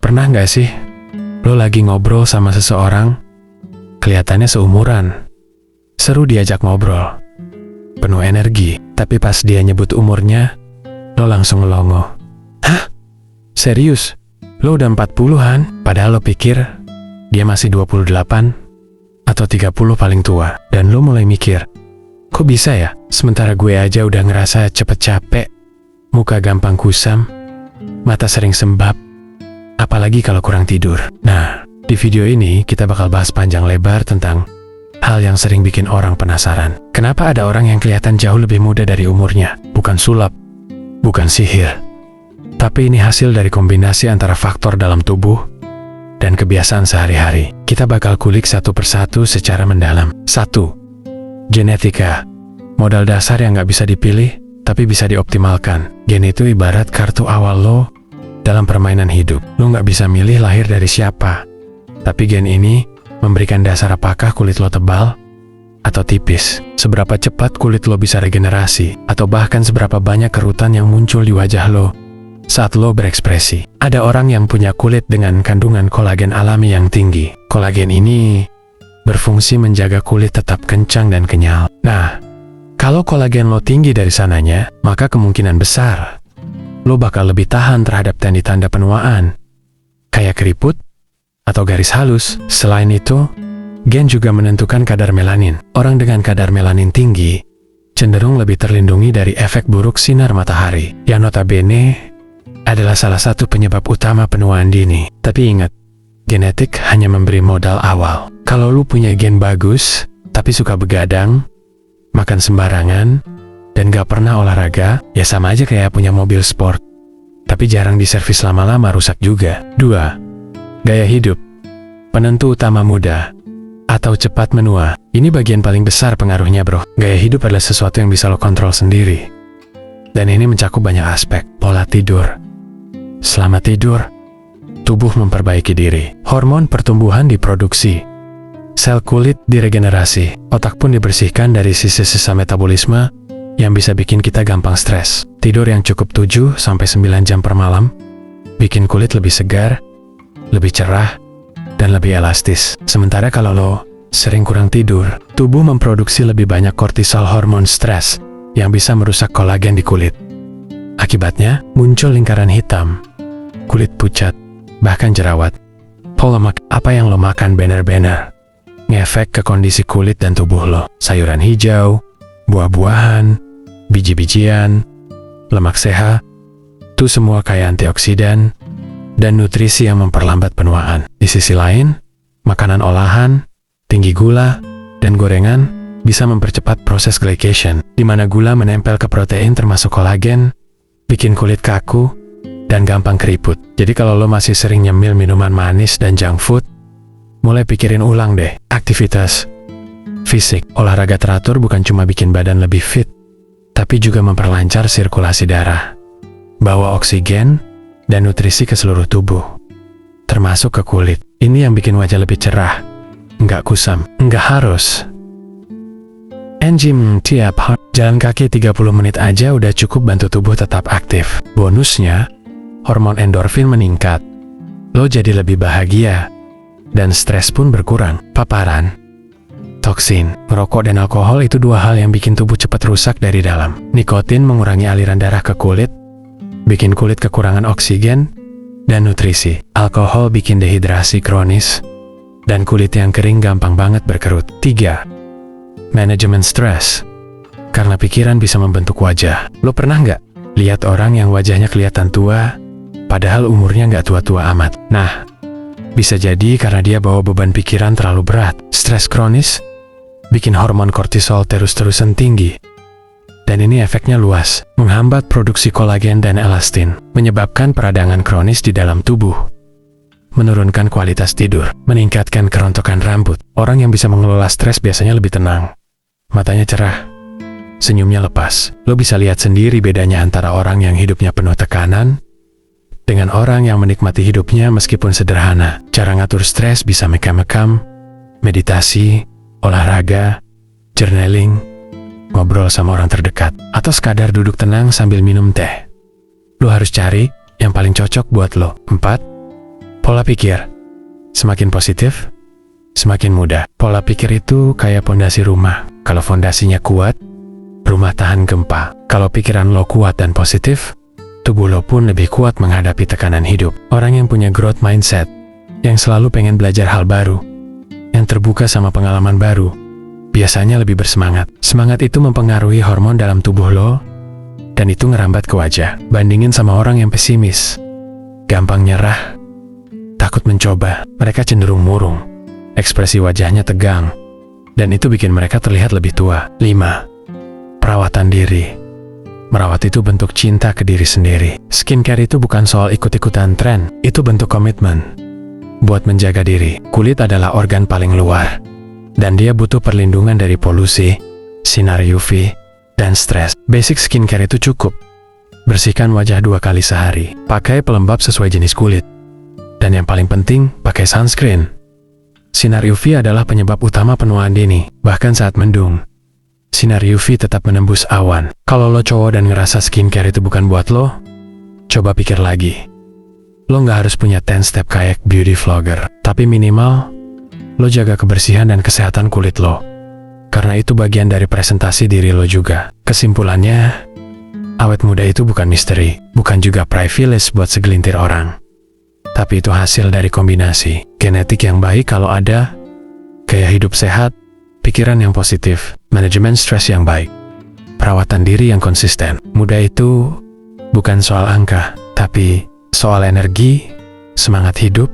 Pernah nggak sih, lo lagi ngobrol sama seseorang, kelihatannya seumuran, seru diajak ngobrol, penuh energi, tapi pas dia nyebut umurnya, lo langsung ngelongo. Hah? Serius? Lo udah 40-an, padahal lo pikir dia masih 28 atau 30 paling tua, dan lo mulai mikir, kok bisa ya? Sementara gue aja udah ngerasa cepet capek, muka gampang kusam, mata sering sembab, apalagi kalau kurang tidur. Nah, di video ini kita bakal bahas panjang lebar tentang hal yang sering bikin orang penasaran. Kenapa ada orang yang kelihatan jauh lebih muda dari umurnya? Bukan sulap, bukan sihir, tapi ini hasil dari kombinasi antara faktor dalam tubuh dan kebiasaan sehari-hari. Kita bakal kulik satu persatu secara mendalam. 1. Genetika. Modal dasar yang nggak bisa dipilih, tapi bisa dioptimalkan. Gen itu ibarat kartu awal lo dalam permainan hidup. Lo nggak bisa milih lahir dari siapa, tapi gen ini memberikan dasar apakah kulit lo tebal atau tipis, seberapa cepat kulit lo bisa regenerasi, atau bahkan seberapa banyak kerutan yang muncul di wajah lo saat lo berekspresi. Ada orang yang punya kulit dengan kandungan kolagen alami yang tinggi. Kolagen ini berfungsi menjaga kulit tetap kencang dan kenyal. Nah, kalau kolagen lo tinggi dari sananya, maka kemungkinan besar lo bakal lebih tahan terhadap tanda-tanda penuaan, kayak keriput atau garis halus. Selain itu, gen juga menentukan kadar melanin. Orang dengan kadar melanin tinggi cenderung lebih terlindungi dari efek buruk sinar matahari, yang notabene adalah salah satu penyebab utama penuaan dini. Tapi ingat, genetik hanya memberi modal awal. Kalau lu punya gen bagus, tapi suka begadang, makan sembarangan, dan gak pernah olahraga, ya sama aja kayak punya mobil sport, tapi jarang diservis lama-lama rusak juga. 2. Gaya hidup. Penentu utama muda atau cepat menua. Ini bagian paling besar pengaruhnya, bro. Gaya hidup adalah sesuatu yang bisa lo kontrol sendiri. Dan ini mencakup banyak aspek. Pola tidur. Selama tidur, tubuh memperbaiki diri. Hormon pertumbuhan diproduksi. Sel kulit diregenerasi. Otak pun dibersihkan dari sisa-sisa metabolisme yang bisa bikin kita gampang stres. Tidur yang cukup 7-9 jam per malam bikin kulit lebih segar, lebih cerah, dan lebih elastis. Sementara kalau lo sering kurang tidur, tubuh memproduksi lebih banyak kortisol, hormon stres, yang bisa merusak kolagen di kulit. Akibatnya, muncul lingkaran hitam, kulit pucat, bahkan jerawat. Pola apa yang lo makan benar-benar ngefek ke kondisi kulit dan tubuh lo. Sayuran hijau, buah-buahan, biji-bijian, lemak sehat, itu semua kaya antioksidan dan nutrisi yang memperlambat penuaan. Di sisi lain, makanan olahan, tinggi gula, dan gorengan bisa mempercepat proses glycation, di mana gula menempel ke protein termasuk kolagen, bikin kulit kaku, dan gampang keriput. Jadi kalau lo masih sering nyemil minuman manis dan junk food, mulai pikirin ulang deh. Aktivitas fisik. Olahraga teratur bukan cuma bikin badan lebih fit, tapi juga memperlancar sirkulasi darah, bawa oksigen dan nutrisi ke seluruh tubuh, termasuk ke kulit. Ini yang bikin wajah lebih cerah, nggak kusam. Nggak harus gym tiap hari. Jalan kaki 30 menit aja udah cukup bantu tubuh tetap aktif. Bonusnya, hormon endorfin meningkat. Lo jadi lebih bahagia, dan stres pun berkurang. Paparan toksin, merokok dan alkohol itu dua hal yang bikin tubuh cepat rusak dari dalam. Nikotin mengurangi aliran darah ke kulit, bikin kulit kekurangan oksigen dan nutrisi. Alkohol bikin dehidrasi kronis, dan kulit yang kering gampang banget berkerut. 3. Manajemen stres. Karena pikiran bisa membentuk wajah. Lo pernah nggak lihat orang yang wajahnya kelihatan tua, padahal umurnya nggak tua-tua amat? Nah, bisa jadi karena dia bawa beban pikiran terlalu berat. Stres kronis bikin hormon kortisol terus-terusan tinggi. Dan ini efeknya luas, menghambat produksi kolagen dan elastin, menyebabkan peradangan kronis di dalam tubuh, menurunkan kualitas tidur, meningkatkan kerontokan rambut. Orang yang bisa mengelola stres biasanya lebih tenang, matanya cerah, senyumnya lepas. Lo bisa lihat sendiri bedanya antara orang yang hidupnya penuh tekanan dengan orang yang menikmati hidupnya meskipun sederhana. Cara ngatur stres bisa mekam-mekam, meditasi, olahraga, journaling, ngobrol sama orang terdekat, atau sekadar duduk tenang sambil minum teh. Lo harus cari yang paling cocok buat lo. 4. Pola pikir. Semakin positif, semakin mudah. Pola pikir itu kayak pondasi rumah. Kalau fondasinya kuat, rumah tahan gempa. Kalau pikiran lo kuat dan positif, tubuh lo pun lebih kuat menghadapi tekanan hidup. Orang yang punya growth mindset, yang selalu pengen belajar hal baru, yang terbuka sama pengalaman baru, biasanya lebih bersemangat. Semangat itu mempengaruhi hormon dalam tubuh lo, dan itu ngerambat ke wajah. Bandingin sama orang yang pesimis, gampang nyerah, takut mencoba, mereka cenderung murung, ekspresi wajahnya tegang, dan itu bikin mereka terlihat lebih tua. 5. Perawatan diri. Merawat itu bentuk cinta ke diri sendiri. Skincare itu bukan soal ikut-ikutan tren, itu bentuk komitmen buat menjaga diri. Kulit adalah organ paling luar, dan dia butuh perlindungan dari polusi, sinar UV, dan stres. Basic skincare itu cukup. Bersihkan wajah 2 kali sehari, pakai pelembab sesuai jenis kulit, dan yang paling penting, pakai sunscreen. Sinar UV adalah penyebab utama penuaan dini, bahkan saat mendung. Sinar UV tetap menembus awan. Kalau lo cowok dan ngerasa skincare itu bukan buat lo, coba pikir lagi. Lo nggak harus punya 10 step kayak beauty vlogger, tapi minimal lo jaga kebersihan dan kesehatan kulit lo. Karena itu bagian dari presentasi diri lo juga. Kesimpulannya, awet muda itu bukan misteri, bukan juga privilege buat segelintir orang. Tapi itu hasil dari kombinasi genetik yang baik kalau ada, gaya hidup sehat, pikiran yang positif, manajemen stres yang baik, perawatan diri yang konsisten. Muda itu bukan soal angka, tapi soal energi, semangat hidup,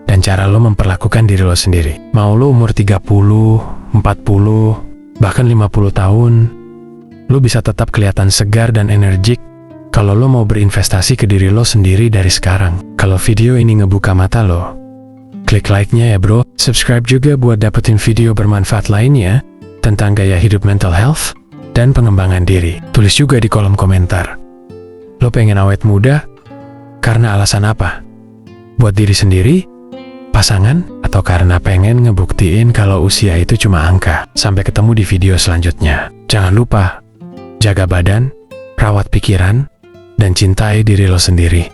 dan cara lo memperlakukan diri lo sendiri. Mau lo umur 30, 40, bahkan 50 tahun, lo bisa tetap kelihatan segar dan energik kalau lo mau berinvestasi ke diri lo sendiri dari sekarang. Kalau video ini ngebuka mata lo, klik like-nya ya bro. Subscribe juga buat dapetin video bermanfaat lainnya tentang gaya hidup, mental health, dan pengembangan diri. Tulis juga di kolom komentar, lo pengen awet muda karena alasan apa? Buat diri sendiri, pasangan, atau karena pengen ngebuktiin kalau usia itu cuma angka? Sampai ketemu di video selanjutnya. Jangan lupa, jaga badan, rawat pikiran, dan cintai diri lo sendiri.